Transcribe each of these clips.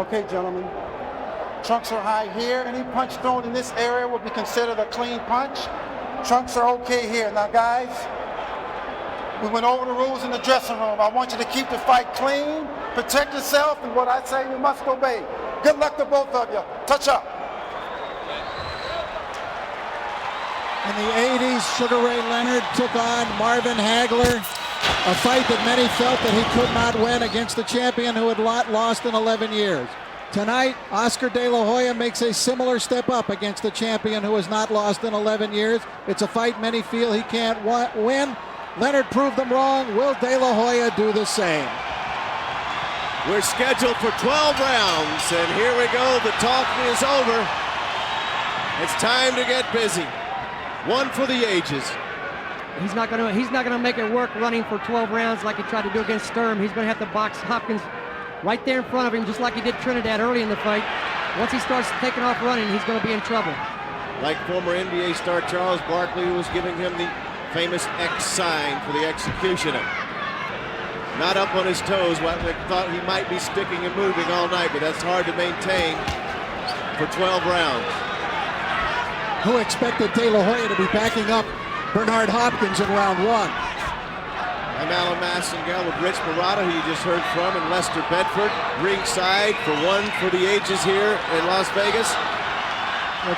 Okay, gentlemen. Trunks are high here. Any punch thrown in this area will be considered a clean punch. Trunks are okay here. Now, guys, we went over the rules in the dressing room. I want you to keep the fight clean, protect yourself, and what I say, you must obey. Good luck to both of you. Touch up. In the 80s, Sugar Ray Leonard took on Marvin Hagler, a fight that many felt that he could not win against the champion who had lost in 11 years. Tonight, Oscar De La Hoya makes a similar step up against the champion who has not lost in 11 years. It's a fight many feel he can't win. Leonard proved them wrong. Will De La Hoya do the same? We're scheduled for 12 rounds, and here we go. The talking is over. It's time to get busy. One for the ages. He's not gonna make it work running for 12 rounds like he tried to do against Sturm. He's gonna have to box Hopkins right there in front of him, just like he did Trinidad early in the fight. Once he starts taking off running, he's gonna be in trouble. Like former NBA star Charles Barkley, who was giving him the famous X sign for the executioner. Not up on his toes. I thought he might be sticking and moving all night, but that's hard to maintain for 12 rounds. Who expected De La Hoya to be backing up Bernard Hopkins in round one? I'm Alan Massengale with Rich Marotta, who you just heard from, and Lester Bedford, ringside for one for the ages here in Las Vegas.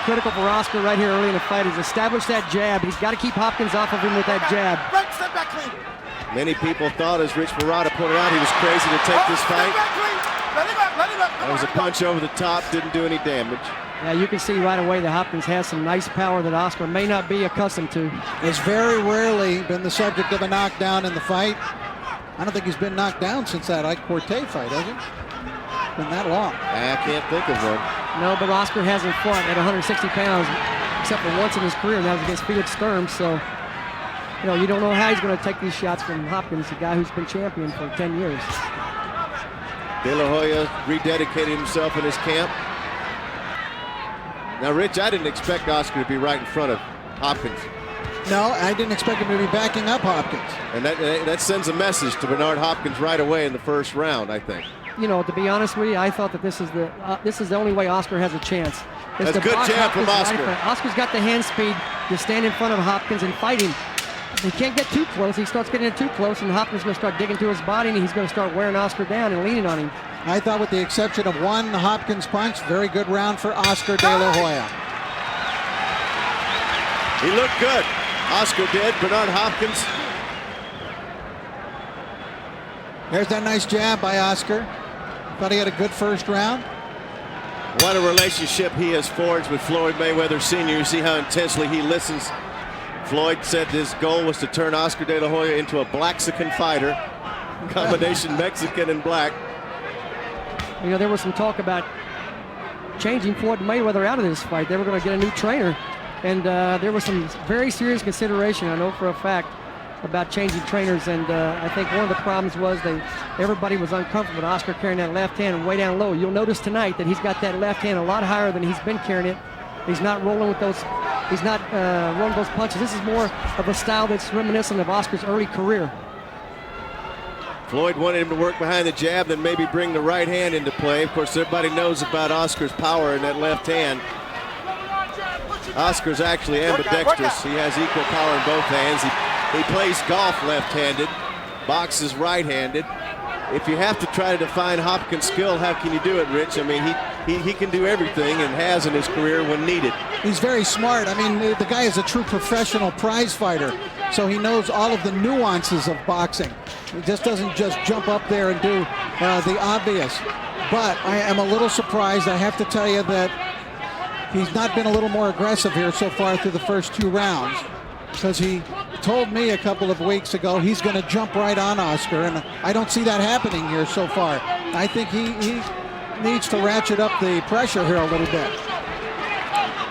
Critical for Oscar right here early in the fight is establish that jab. He's got to keep Hopkins off of him with that jab. Many people thought, as Rich Marotta pointed out, he was crazy to take this fight. That was a punch over the top, didn't do any damage. Yeah, you can see right away that Hopkins has some nice power that Oscar may not be accustomed to. Has very rarely been the subject of a knockdown in the fight. I don't think he's been knocked down since that Ike Corte fight, has he? Been that long. I can't think of one. No, but Oscar hasn't fought at 160 pounds, except for once in his career, and that was against Felix Sturm. So, you know, you don't know how he's going to take these shots from Hopkins, a guy who's been champion for 10 years. De La Hoya rededicated himself in his camp. Now, Rich, I didn't expect Oscar to be right in front of Hopkins. No, I didn't expect him to be backing up Hopkins. And that sends a message to Bernard Hopkins right away in the first round, I think. You know, to be honest with you, I thought that this is the only way Oscar has a chance. That's a good jab from Oscar. Right. Oscar's got the hand speed to stand in front of Hopkins and fight him. He can't get too close. He starts getting in too close, and Hopkins is going to start digging to his body, and he's going to start wearing Oscar down and leaning on him. I thought, with the exception of one Hopkins punch, very good round for Oscar De La Hoya. He looked good. Oscar did. Bernard Hopkins. There's that nice jab by Oscar. Thought he had a good first round. What a relationship he has forged with Floyd Mayweather Sr. You see how intensely he listens. Floyd said his goal was to turn Oscar De La Hoya into a Blaxican fighter. Combination Mexican and black. You know, there was some talk about changing Floyd Mayweather out of this fight. They were going to get a new trainer. And there was some very serious consideration, I know for a fact, about changing trainers. And I think one of the problems was everybody was uncomfortable with Oscar carrying that left hand way down low. You'll notice tonight that he's got that left hand a lot higher than he's been carrying it. He's not rolling with those. He's not rolling those punches. This is more of a style that's reminiscent of Oscar's early career. Floyd wanted him to work behind the jab, then maybe bring the right hand into play. Of course, everybody knows about Oscar's power in that left hand. Oscar's actually ambidextrous. He has equal power in both hands. He plays golf left-handed, boxes right-handed. If you have to try to define Hopkins' skill, how can you do it, Rich? I mean, he can do everything and has in his career when needed. He's very smart. I mean, the guy is a true professional prize fighter, so he knows all of the nuances of boxing. He just doesn't just jump up there and do the obvious. But I am a little surprised, I have to tell you, that he's not been a little more aggressive here so far through the first two rounds, because he told me a couple of weeks ago he's going to jump right on Oscar, and I don't see that happening here so far. I think he needs to ratchet up the pressure here a little bit.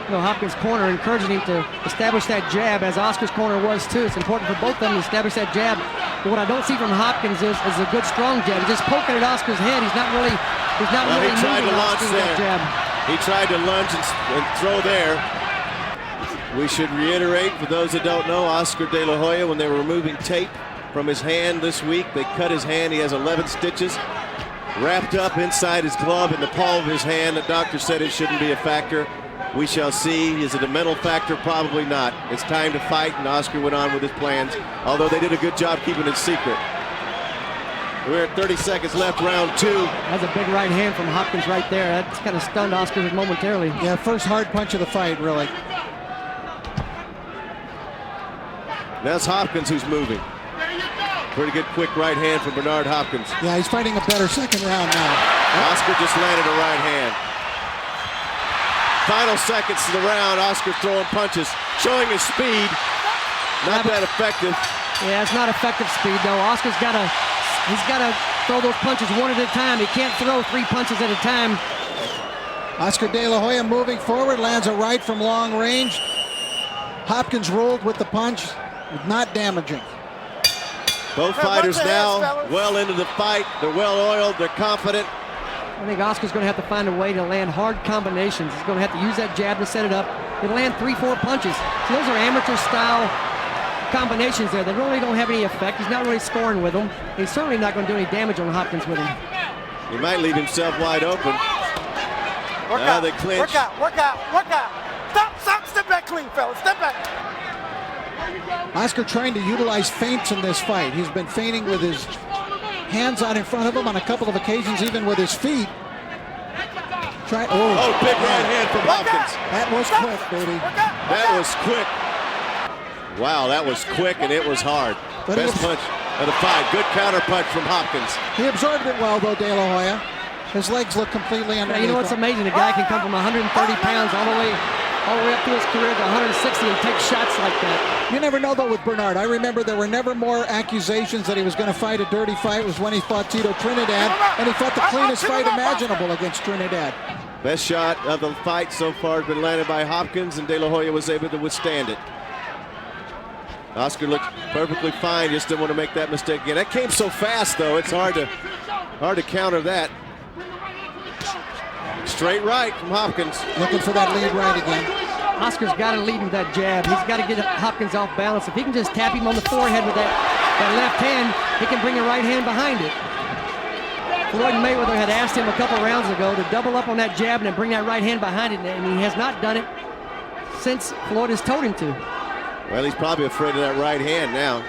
You know, Hopkins' corner encouraging him to establish that jab, as Oscar's corner was too. It's important for both of them to establish that jab. But what I don't see from Hopkins is a good strong jab. He's just poking at Oscar's head. He's not really moving Oscar with that jab. He tried to lunge and throw there. We should reiterate, for those that don't know, Oscar De La Hoya, when they were removing tape from his hand this week, they cut his hand. He has 11 stitches. wrapped up inside his glove in the palm of his hand. The doctor said it shouldn't be a factor. We shall see. Is it a mental factor? Probably not. It's time to fight, and Oscar went on with his plans, although they did a good job keeping it secret. We're at 30 seconds left, round 2. That's a big right hand from Hopkins right there. That's kind of stunned Oscar momentarily. Yeah, first hard punch of the fight, really. That's Hopkins who's moving. Pretty good quick right hand from Bernard Hopkins. Yeah, he's fighting a better second round now. Oscar just landed a right hand. Final seconds to the round. Oscar throwing punches, showing his speed. Not that effective. Yeah, it's not effective speed though. Oscar's got to throw those punches one at a time. He can't throw 3 punches at a time. Oscar De La Hoya moving forward, lands a right from long range. Hopkins rolled with the punch, not damaging. Both fighters now well into the fight. They're well oiled. They're confident. I think Oscar's going to have to find a way to land hard combinations. He's going to have to use that jab to set it up and land 3-4 punches. So those are amateur-style combinations there. They really don't have any effect. He's not really scoring with them. He's certainly not going to do any damage on Hopkins with him. He might leave himself wide open. Work out, they clinch. work out, work out, work out. Stop, step back clean, fellas, step back. Oscar trying to utilize feints in this fight. He's been feinting with his hands out in front of him on a couple of occasions, even with his feet. Big right hand from Hopkins. That was quick, baby. That was quick. Wow, that was quick and it was hard. But Best punch of the fight. Good counter punch from Hopkins. He absorbed it well, though, De La Hoya. His legs look completely underneath. You know what's amazing? A guy can come from 130 pounds all the way up to his career to 160 and take shots like that. You never know, though, with Bernard. I remember there were never more accusations that he was going to fight a dirty fight. It was when he fought Tito Trinidad, and he fought the cleanest fight imaginable against Trinidad. Best shot of the fight so far has been landed by Hopkins, and De La Hoya was able to withstand it. Oscar looked perfectly fine, just didn't want to make that mistake again. That came so fast, though, it's hard to counter that. Straight right from Hopkins. Looking for that lead right again. Oscar's got to lead with that jab. He's got to get Hopkins off balance. If he can just tap him on the forehead with that left hand, he can bring a right hand behind it. Floyd Mayweather had asked him a couple rounds ago to double up on that jab and then bring that right hand behind it, and he has not done it since Floyd has told him to. Well, he's probably afraid of that right hand now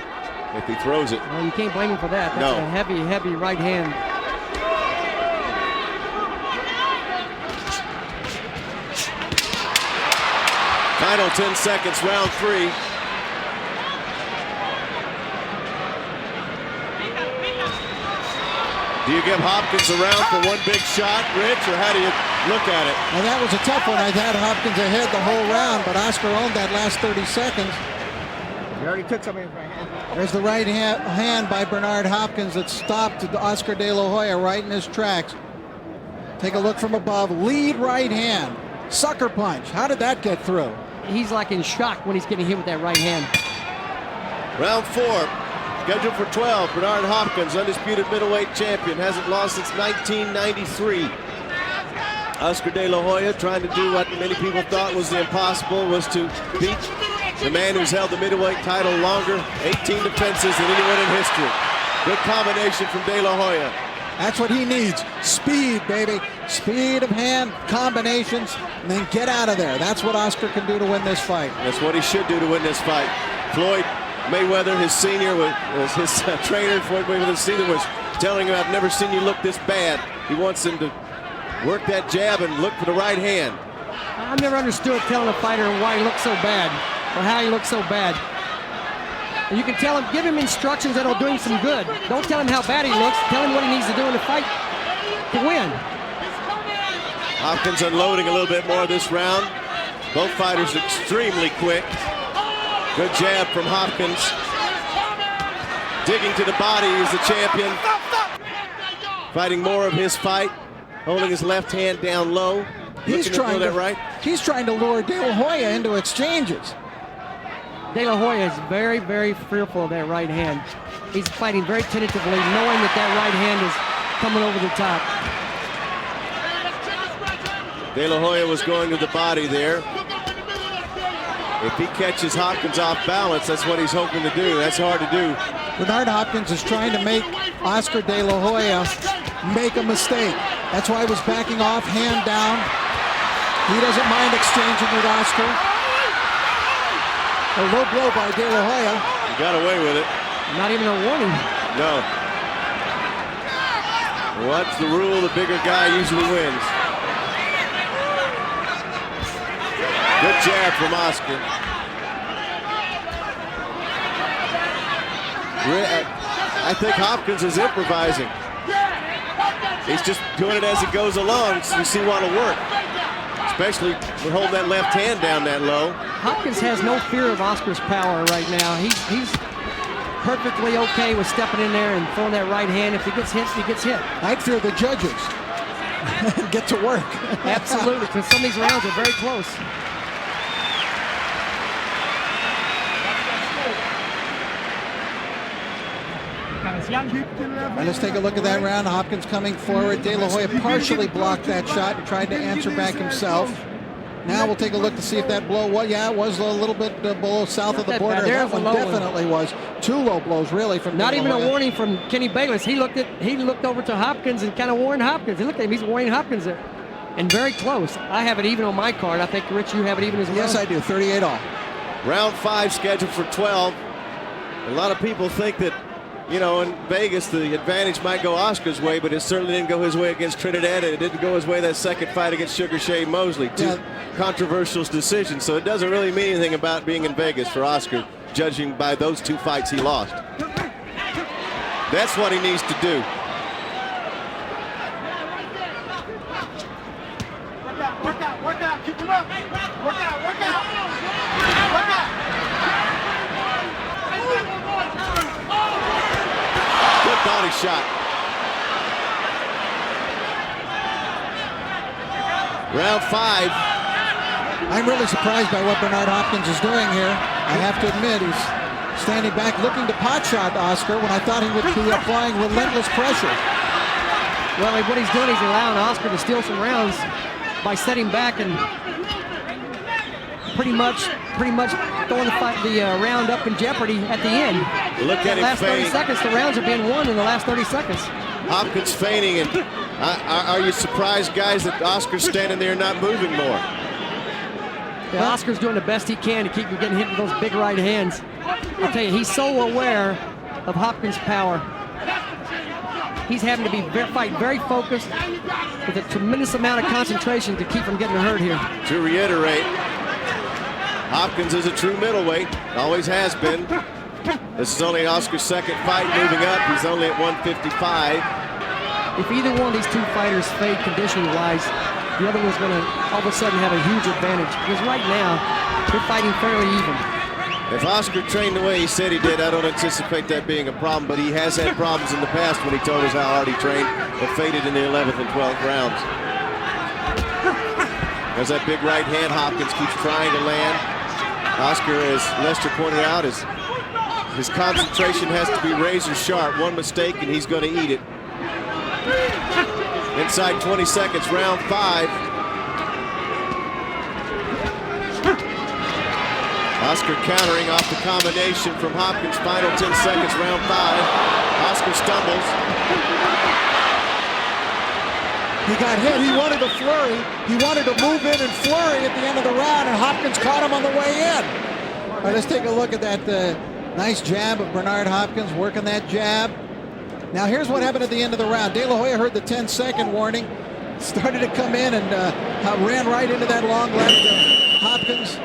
if he throws it. Well, you can't blame him for that. That's a heavy, heavy right hand. Final 10 seconds, round 3. Do you give Hopkins a round for one big shot, Rich, or how do you look at it? Well, that was a tough one. I had Hopkins ahead the whole round, but Oscar owned that last 30 seconds. You already took some of his right hand. There's the right hand by Bernard Hopkins that stopped Oscar De La Hoya right in his tracks. Take a look from above. Lead right hand. Sucker punch. How did that get through? He's like in shock when he's getting hit with that right hand. Round 4, scheduled for 12. Bernard Hopkins, undisputed middleweight champion, hasn't lost since 1993. Oscar De La Hoya trying to do what many people thought was the impossible, was to beat the man who's held the middleweight title longer, 18 defenses than anyone in history. Good combination from De La Hoya. That's what he needs. Speed, baby. Speed of hand, combinations, and then get out of there. That's what Oscar can do to win this fight. That's what he should do to win this fight. Floyd Mayweather, his senior, was his trainer. Floyd Mayweather Sr. was telling him, I've never seen you look this bad. He wants him to work that jab and look for the right hand. I've never understood telling a fighter why he looks so bad or how he looks so bad. And you can tell him, give him instructions that'll do him some good. Don't tell him how bad he looks. Tell him what he needs to do in the fight to win. Hopkins unloading a little bit more this round. Both fighters extremely quick. Good jab from Hopkins. Digging to the body, he's the champion. Fighting more of his fight. Holding his left hand down low. He's trying to lure De La Hoya into exchanges. De La Hoya is very, very fearful of that right hand. He's fighting very tentatively, knowing that that right hand is coming over the top. De La Hoya was going to the body there. If he catches Hopkins off balance, that's what he's hoping to do. That's hard to do. Bernard Hopkins is trying to make Oscar De La Hoya make a mistake. That's why he was backing off, hand down. He doesn't mind exchanging with Oscar. A low blow by De La Hoya. He got away with it. Not even a warning. No. What's the rule? The bigger guy usually wins. Good jab from Oscar. I think Hopkins is improvising. He's just doing it as he goes along, so you see what'll work. Especially with holding that left hand down that low. Hopkins has no fear of Oscar's power right now. He's perfectly okay with stepping in there and throwing that right hand. If he gets hit, he gets hit. I'd fear the judges. Get to work. Absolutely, because some of these rounds are very close. All right, let's take a look at that round. Hopkins coming forward. De La Hoya partially blocked that shot and tried to answer back himself. Now we'll take a look to see if that blow was, yeah, it was a little bit below south of the border. That one definitely was. Two low blows, really, from Not even a warning from Kenny Bayless. He looked over to Hopkins and kind of warned Hopkins. He looked at him. He's warning Hopkins there. And very close. I have it even on my card. I think, Rich, you have it even as well. Yes, I do. 38 all. Round 5 scheduled for 12. A lot of people think that, you know, in Vegas, the advantage might go Oscar's way, but it certainly didn't go his way against Trinidad, and it didn't go his way that second fight against Sugar Shane Mosley. Two controversial decisions, so it doesn't really mean anything about being in Vegas for Oscar, judging by those 2 fights he lost. That's what he needs to do. Work out, keep him up. Work out. Good body shot. Round 5. I'm really surprised by what Bernard Hopkins is doing here. I have to admit, he's standing back looking to pot shot Oscar when I thought he would be applying relentless pressure. Well, what he's doing is allowing Oscar to steal some rounds by setting back and pretty much throwing the round up in jeopardy at the end. Look at him last 30 feigning. seconds, the rounds are being won in the last 30 seconds. Hopkins feigning, and are you surprised, guys, that Oscar's standing there not moving more? Yeah, Oscar's doing the best he can to keep from getting hit with those big right hands. I'll tell you, he's so aware of Hopkins' power. He's having to fight very focused with a tremendous amount of concentration to keep from getting hurt here. To reiterate, Hopkins is a true middleweight, always has been. This is only Oscar's second fight moving up. He's only at 155. If either one of these 2 fighters fade conditioning-wise, the other one's going to all of a sudden have a huge advantage. Because right now, they're fighting fairly even. If Oscar trained the way he said he did, I don't anticipate that being a problem, but he has had problems in the past when he told us how hard he trained, but faded in the 11th and 12th rounds. There's that big right hand Hopkins keeps trying to land. Oscar, as Lester pointed out, his concentration has to be razor sharp. One mistake and he's going to eat it. Inside 20 seconds, round 5. Oscar countering off the combination from Hopkins. Final 10 seconds, round 5. Oscar stumbles. He got hit. He wanted to flurry. He wanted to move in and flurry at the end of the round, and Hopkins caught him on the way in. All right, let's take a look at that nice jab of Bernard Hopkins, working that jab. Now, here's what happened at the end of the round. De La Hoya heard the 10-second warning, started to come in and ran right into that long left of Hopkins.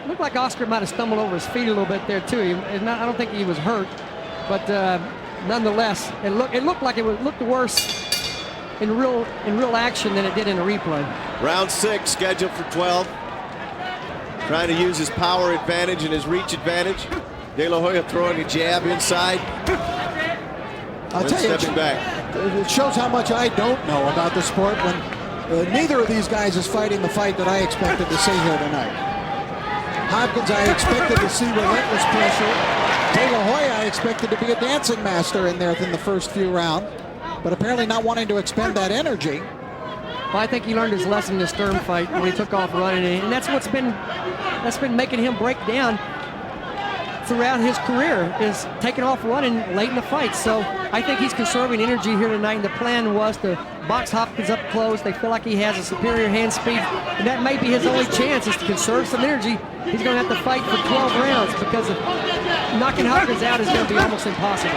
Looked like Oscar might have stumbled over his feet a little bit there too. I don't think he was hurt, but nonetheless, it looked like it looked worse in real action than it did in the replay. Round 6 scheduled for 12. Trying to use his power advantage and his reach advantage. De La Hoya throwing a jab inside. I'll tell you, stepping back. It shows how much I don't know about the sport when neither of these guys is fighting the fight that I expected to see here tonight. Hopkins, I expected to see relentless pressure. De La Hoya, I expected to be a dancing master in there in the first few rounds, but apparently not wanting to expend that energy. Well, I think he learned his lesson in the Stern fight when he took off running, and that's been making him break down. throughout his career, is taking off running late in the fight. So I think he's conserving energy here tonight, and the plan was to box Hopkins up close. They feel like he has a superior hand speed, and that may be his only chance, is to conserve some energy. He's going to have to fight for 12 rounds because of knocking Hopkins out is going to be almost impossible.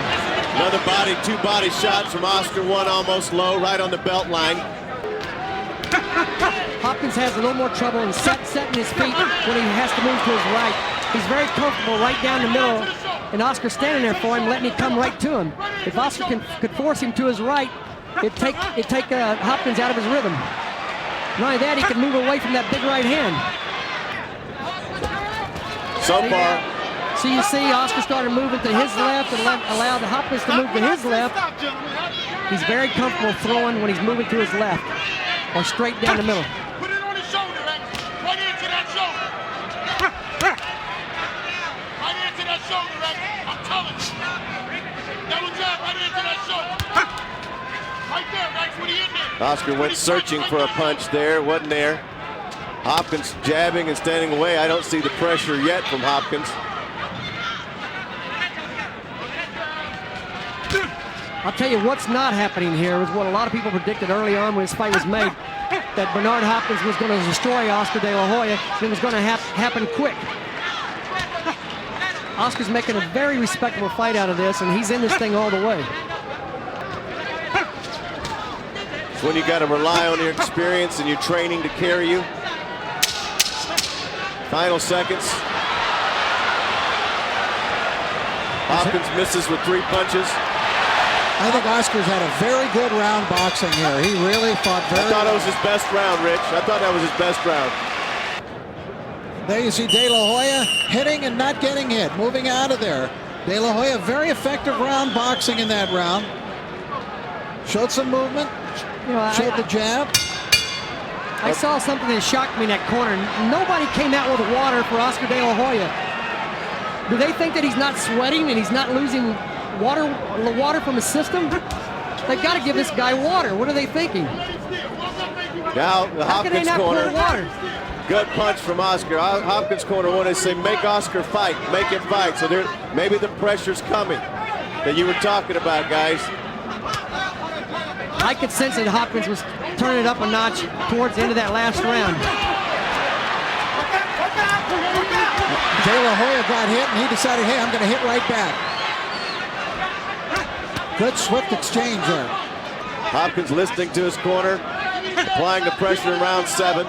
Another two body shots from Oscar, one almost low, right on the belt line. Hopkins has a little more trouble in setting his feet when he has to move to his right. He's very comfortable right down the middle, and Oscar's standing there for him, letting him come right to him. If Oscar could force him to his right, it'd take Hopkins out of his rhythm. Not only that, he can move away from that big right hand. So far, so you see Oscar started moving to his left and allowed Hopkins to move to his left. He's very comfortable throwing when he's moving to his left or straight down the middle. Put it on his shoulder, right into that shoulder. Right into that shoulder, I'm telling you. Double jab right into that shoulder. Right there, Rex, what are you in there? Oscar went searching for a punch there, wasn't there. Hopkins jabbing and standing away. I don't see the pressure yet from Hopkins. I'll tell you what's not happening here is what a lot of people predicted early on when this fight was made, that Bernard Hopkins was going to destroy Oscar De La Hoya, and it was going to happen quick. Oscar's making a very respectable fight out of this, and he's in this thing all the way. It's when you got to rely on your experience and your training to carry you. Final seconds. Hopkins misses with 3 punches. I think Oscar's had a very good round boxing here. He really fought very well. I thought it was his best round, Rich. I thought that was his best round. There you see De La Hoya hitting and not getting hit, moving out of there. De La Hoya, very effective round boxing in that round. Showed some movement, showed the jab. I saw something that shocked me in that corner. Nobody came out with water for Oscar De La Hoya. Do they think that he's not sweating and he's not losing water from his system? They've got to give this guy water. What are they thinking? Now the How can they Hopkins not corner. pour water? Good punch from Oscar. Hopkins corner wanted to say, make Oscar fight, make it fight. So there, maybe the pressure's coming that you were talking about, guys. I could sense that Hopkins was turning it up a notch towards the end of that last round. De La Hoya got hit, and he decided, hey, I'm going to hit right back. Good swift exchange there. Hopkins listening to his corner, applying the pressure in round 7.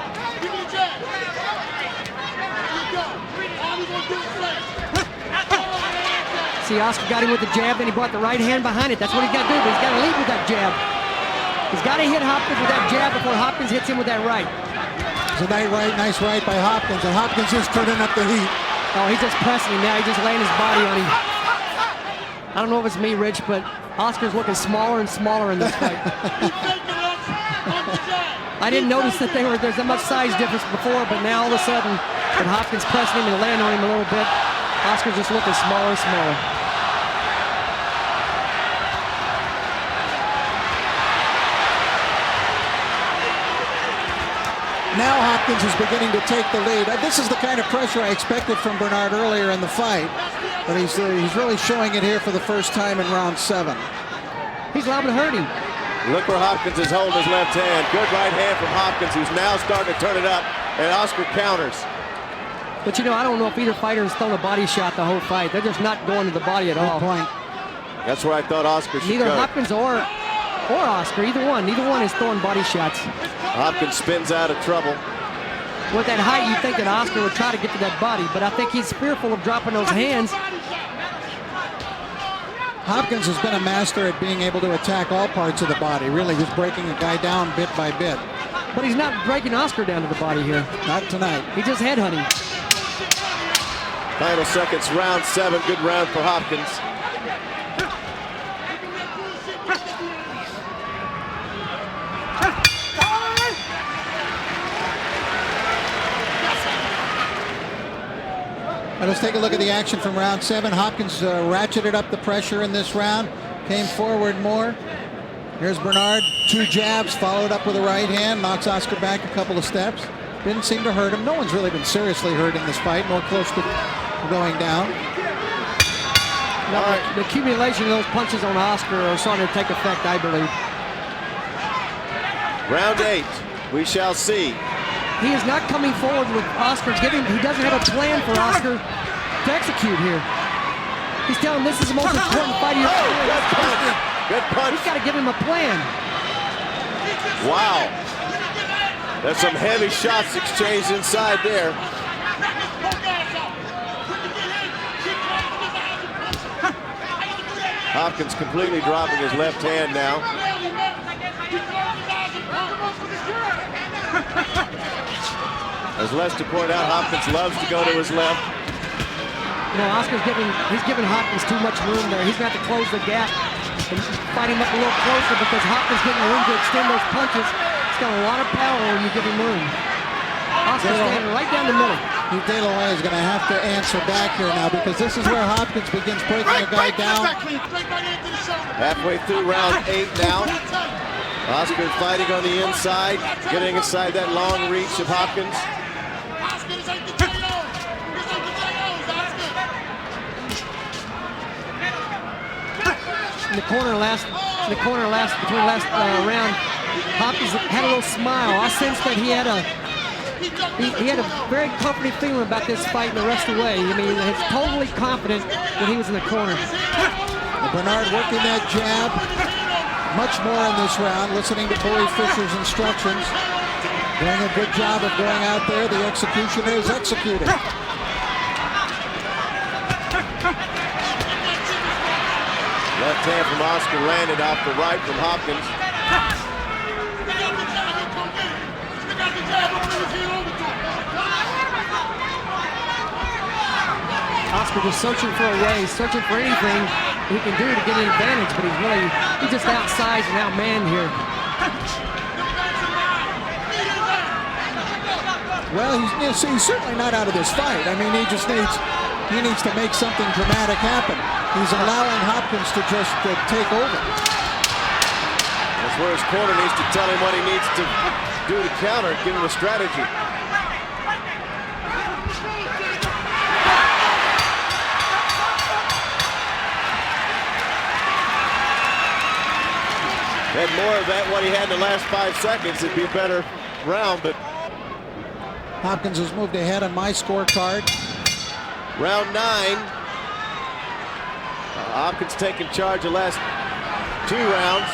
See, Oscar got him with the jab, then he brought the right hand behind it. That's what he's got to do, but he's got to lead with that jab. He's got to hit Hopkins with that jab before Hopkins hits him with that right. It's a nice right by Hopkins, and Hopkins is turning up the heat. Oh, he's just pressing him now. He's just laying his body on him. I don't know if it's me, Rich, but Oscar's looking smaller and smaller in this fight. I didn't notice that there's that much size difference before, but now all of a sudden, with Hopkins pressing him and laying on him a little bit, Oscar's just looking smaller and smaller. Now Hopkins is beginning to take the lead. This is the kind of pressure I expected from Bernard earlier in the fight, but he's really showing it here for the first time in round 7. He's liable to hurt him. Look where Hopkins is holding his left hand. Good right hand from Hopkins, who's now starting to turn it up, and Oscar counters. But you know, I don't know if either fighter has thrown a body shot the whole fight. They're just not going to the body at all. Good point. That's where I thought Oscar should Neither go. Hopkins or Oscar, either one is throwing body shots. Hopkins spins out of trouble. With that height, you'd think that Oscar would try to get to that body, but I think he's fearful of dropping those hands. Hopkins has been a master at being able to attack all parts of the body, really just breaking a guy down bit by bit. But he's not breaking Oscar down to the body here. Not tonight. He just headhunting. Final seconds, round 7. Good round for Hopkins. Now let's take a look at the action from round 7. Hopkins ratcheted up the pressure in this round, came forward more. Here's Bernard, 2 jabs, followed up with a right hand, knocks Oscar back a couple of steps. Didn't seem to hurt him. No one's really been seriously hurt in this fight, nor close to going down. No, All right. the accumulation of those punches on Oscar are starting to take effect, I believe. Round 8. We shall see. He is not coming forward with Oscar. He doesn't have a plan for Oscar to execute here. He's telling him this is the most important fight of your career. Good punch. Good punch. He's got to give him a plan. Wow. There's some heavy shots exchanged inside there. Hopkins completely dropping his left hand now. As Lester pointed out, Hopkins loves to go to his left. You know, he's giving Hopkins too much room there. He's got to close the gap and fight him up a little closer because Hopkins getting room to extend those punches. He's got a lot of power when you give him room. Oscar standing right down the middle. De La Hoya is going to have to answer back here now because this is where Hopkins begins breaking a guy down. Halfway through round 8 now. Oscar fighting on the inside, getting inside that long reach of Hopkins. In the corner between last round, Hopkins had a little smile. I sensed that he had a very comforting feeling about this fight and the rest of the way. I mean, he's totally confident when he was in the corner. Bernard working that jab much more in this round, listening to Bowie Fischer's instructions. Doing a good job of going out there. The executioner is executing. Left hand from Oscar landed off the right from Hopkins. Oscar just searching for a way, searching for anything he can do to get an advantage, but he's just outsized and outmanned here. Well, he's certainly not out of this fight. I mean, he needs to make something dramatic happen. He's allowing Hopkins to just take over. That's where his corner needs to tell him what he needs to do to counter, give him a strategy. Had more of that what he had in the last 5 seconds, it'd be a better round, but Hopkins has moved ahead on my scorecard. round 9. Hopkins taking charge the last 2 rounds.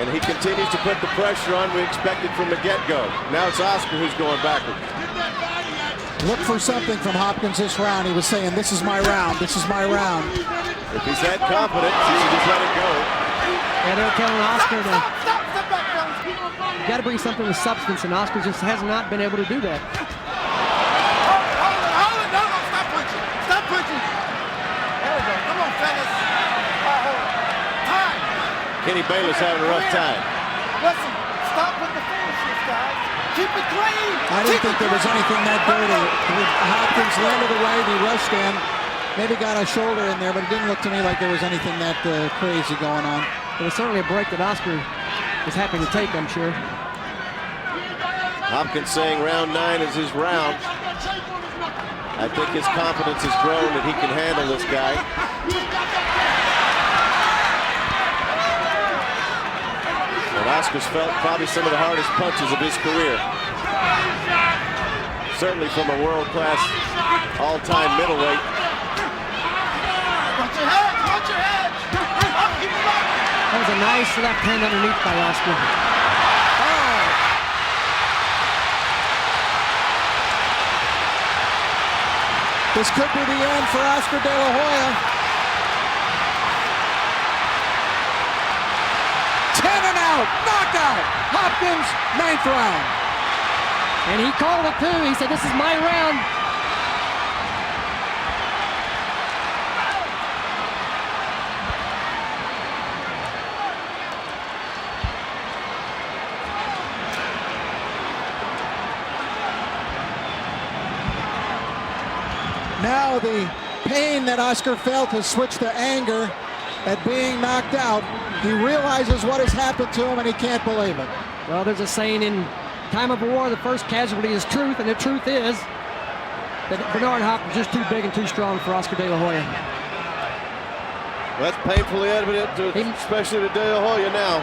And he continues to put the pressure on we expected from the get-go. Now it's Oscar who's going backwards. Look for something from Hopkins this round. He was saying, this is my round, this is my round. If he's that confident, he should just let it go. Yeah, they're telling Oscar to you got to bring something with substance, and Oscar just has not been able to do that. Hold it, no, stop punching. Stop punching. There we go. Come on, fellas. Time. Kenny Bayless having a rough time. Listen, stop with the foolishness, guys. Keep it clean. I didn't think there was anything that dirty. Hopkins landed away, he rushed in, maybe got a shoulder in there, but it didn't look to me like there was anything that crazy going on. It was certainly a break that Oscar was happy to take, I'm sure. Hopkins saying round 9 is his round. I think his confidence has grown that he can handle this guy. And Oscar's felt probably some of the hardest punches of his career. Certainly from a world-class, all-time middleweight. Watch your head. Watch your head. That was a nice left hand underneath by Oscar. This could be the end for Oscar De La Hoya. 10 and out, knockout. Hopkins, 9th round. And he called it too. He said, this is my round. Now the pain that Oscar felt has switched to anger at being knocked out. He realizes what has happened to him and he can't believe it. Well, there's a saying in time of war, the first casualty is truth, and the truth is that Bernard Hopkins just too big and too strong for Oscar De La Hoya. Well, that's painfully evident, especially to De La Hoya now.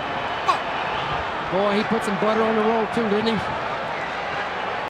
Boy, he put some butter on the roll too, didn't he?